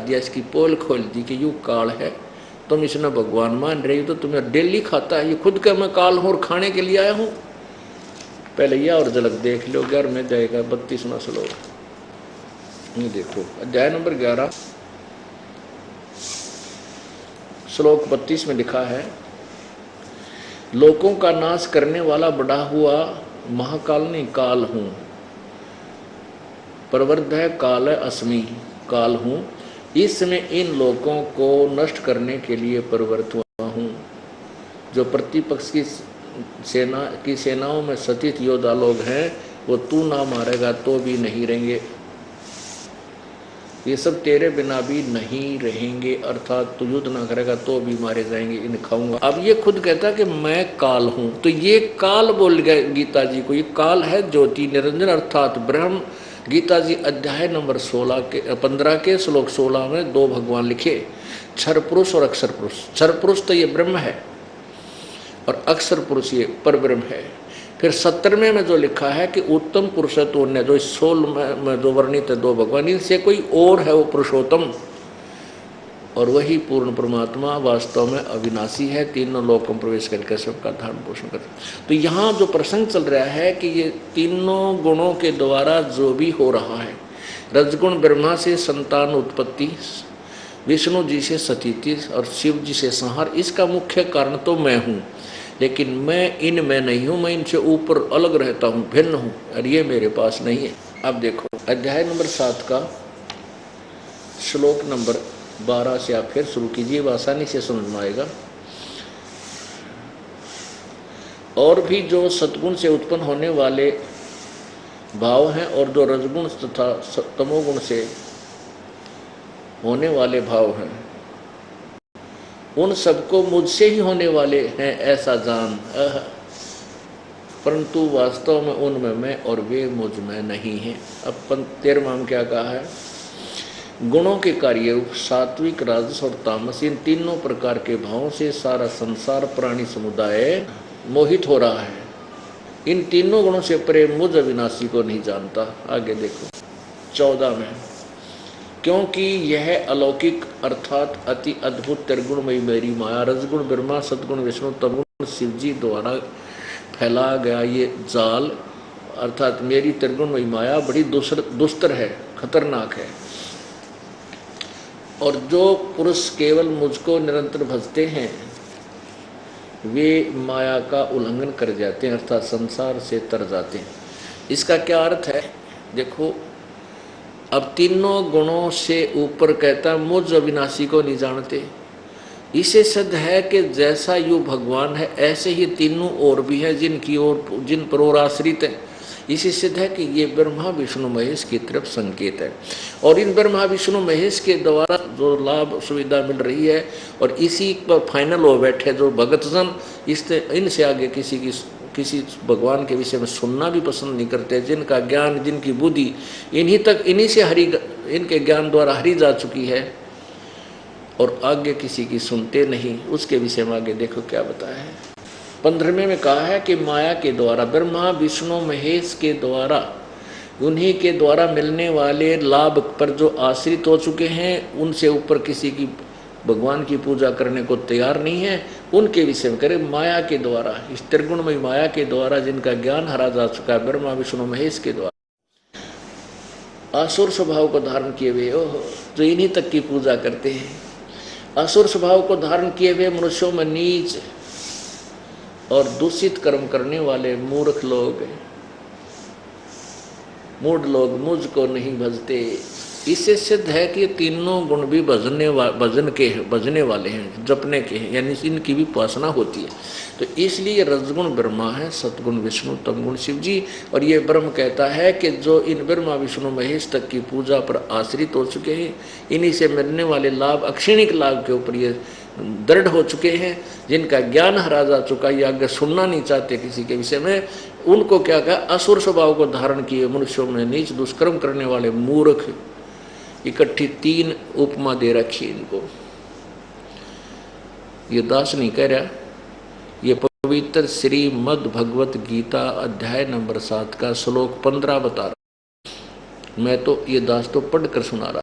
दिया, इसकी पोल खोल दी कि यू काल है, तुम इसने भगवान मान रही हो तो तुम्हें डेली खाता है, ये खुद का मैं काल हूँ और खाने के लिए आया हूँ। पहले यह और झलक देख लो 11 में जाएगा 32वां श्लोक। ये देखो अध्याय नंबर 11 श्लोक 32 में लिखा है, लोकों का नाश करने वाला बड़ा हुआ महाकाल नहीं काल हूँ, प्रवृद्ध है काल अस्मि काल हूँ, इस समय इन लोगों को नष्ट करने के लिए प्रवृत्त हुआ हूँ। जो प्रतिपक्ष की सेनाओं में सतित योद्धा लोग हैं वो तू ना मारेगा तो भी नहीं रहेंगे, ये सब तेरे बिना भी नहीं रहेंगे, अर्थात तू युद्ध ना करेगा तो भी मारे जाएंगे, इन खाऊंगा। अब ये खुद कहता कि मैं काल हूं, तो ये काल बोल गए गीता जी को, ये काल है ज्योति निरंजन अर्थात ब्रह्म। गीता जी अध्याय नंबर 15 के श्लोक 16 में दो भगवान लिखे, क्षर पुरुष और अक्षर पुरुष। क्षर पुरुष तो ये ब्रह्म है और अक्षर पुरुष ये पर ब्रह्म है। फिर 17वें में जो लिखा है कि उत्तम पुरुषोत्तम ने, जो इस 16 में जो वर्णित है दो भगवान, इनसे कोई और है वो पुरुषोत्तम, और वही पूर्ण परमात्मा वास्तव में अविनाशी है, तीनों लोकों में प्रवेश करके सबका धारण पोषण करते। तो यहाँ जो प्रसंग चल रहा है कि ये तीनों गुणों के द्वारा जो भी हो रहा है, रजगुण ब्रह्मा से संतान उत्पत्ति, विष्णु जी से सतीति और शिव जी से संहार, इसका मुख्य कारण तो मैं हूँ, लेकिन मैं इनमें नहीं हूँ, मैं इनसे ऊपर अलग रहता हूँ, भिन्न हूँ, और ये मेरे पास नहीं है। अब देखो अध्याय नंबर 7 का श्लोक नंबर 12 से आप फिर शुरू कीजिए, आसानी से समझ में आएगा। और भी जो सतगुण से उत्पन्न होने वाले भाव हैं और जो रजगुण तथा तमोगुण से होने वाले भाव हैं, उन सबको मुझसे ही होने वाले हैं ऐसा जान, परंतु वास्तव में उनमें मैं और वे मुझ में नहीं हैं। अब 13वां में क्या कहा है, गुणों के कार्य रूप सात्विक राजस और तामस, इन तीनों प्रकार के भावों से सारा संसार प्राणी समुदाय मोहित हो रहा है। इन तीनों गुणों से परे मुझ अविनाशी को नहीं जानता। आगे देखो 14 में, क्योंकि यह अलौकिक अर्थात अति अद्भुत त्रिगुणमयी मेरी माया, रजगुण ब्रह्मा सदगुण विष्णु तमगुण शिव जी द्वारा फैला गया ये जाल, अर्थात मेरी त्रिगुणमयी माया बड़ी दुस्तर है, खतरनाक है। और जो पुरुष केवल मुझको निरंतर भजते हैं वे माया का उल्लंघन कर जाते हैं, अर्थात संसार से तर जाते हैं। इसका क्या अर्थ है, देखो अब तीनों गुणों से ऊपर कहता मुझ अविनाशी को नहीं जानते, इसे सिद्ध है कि जैसा यू भगवान है ऐसे ही तीनों और भी है जिनकी ओर जिन पर और आश्रित है। इसे सिद्ध है कि ये ब्रह्मा विष्णु महेश की तरफ संकेत है, और इन ब्रह्मा विष्णु महेश के द्वारा जो लाभ सुविधा मिल रही है और इसी पर फाइनल हो बैठे जो भगतजन, इससे इनसे आगे किसी भगवान के विषय में सुनना भी पसंद नहीं करते, जिनका ज्ञान जिनकी बुद्धि इन्हीं से इनके ज्ञान द्वारा हरी जा चुकी है और आगे किसी की सुनते नहीं। उसके विषय में आगे देखो क्या बताया है। 15वें में कहा है कि माया के द्वारा ब्रह्मा विष्णु महेश के द्वारा उन्हीं के द्वारा मिलने वाले लाभ पर जो आश्रित हो चुके हैं, उनसे ऊपर किसी की भगवान की पूजा करने को तैयार नहीं है, उनके विषय में करे माया के द्वारा, इस त्रिगुणमयी माया के द्वारा जिनका ज्ञान हरा जा चुका है ब्रह्मा विष्णु महेश के द्वारा, असुर स्वभाव को धारण किए हुए जो इन्हीं तक की पूजा करते हैं, असुर स्वभाव को धारण किए हुए मनुष्यों में नीच और दूषित कर्म करने वाले मूर्ख लोग, मूढ़ लोग मुझको नहीं भजते। इससे सिद्ध है कि ये तीनों गुण भी भजने वाले हैं, जपने के हैं, यानी इनकी भी उपासना होती है। तो इसलिए रजगुण ब्रह्मा है, सतगुण विष्णु तमगुण शिव जी, और ये ब्रह्म कहता है कि जो इन ब्रह्मा विष्णु महेश तक की पूजा पर आश्रित हो चुके हैं, इन्हीं से मिलने वाले लाभ अक्षणिक लाभ के ऊपर ये दृढ़ हो चुके हैं, जिनका ज्ञान हरा जा चुका, ये आगे सुनना नहीं चाहते किसी के विषय में, उनको क्या कहा, असुर स्वभाव को धारण किए मनुष्यों में नीच दुष्कर्म करने वाले मूर्ख, इकट्ठी 3 उपमा दे रखी इनको। ये दास नहीं कह रहा, ये पवित्र श्रीमद् भगवत गीता अध्याय नंबर 7 का श्लोक 15 बता रहा। मैं तो ये दास तो पढ़कर सुना रहा।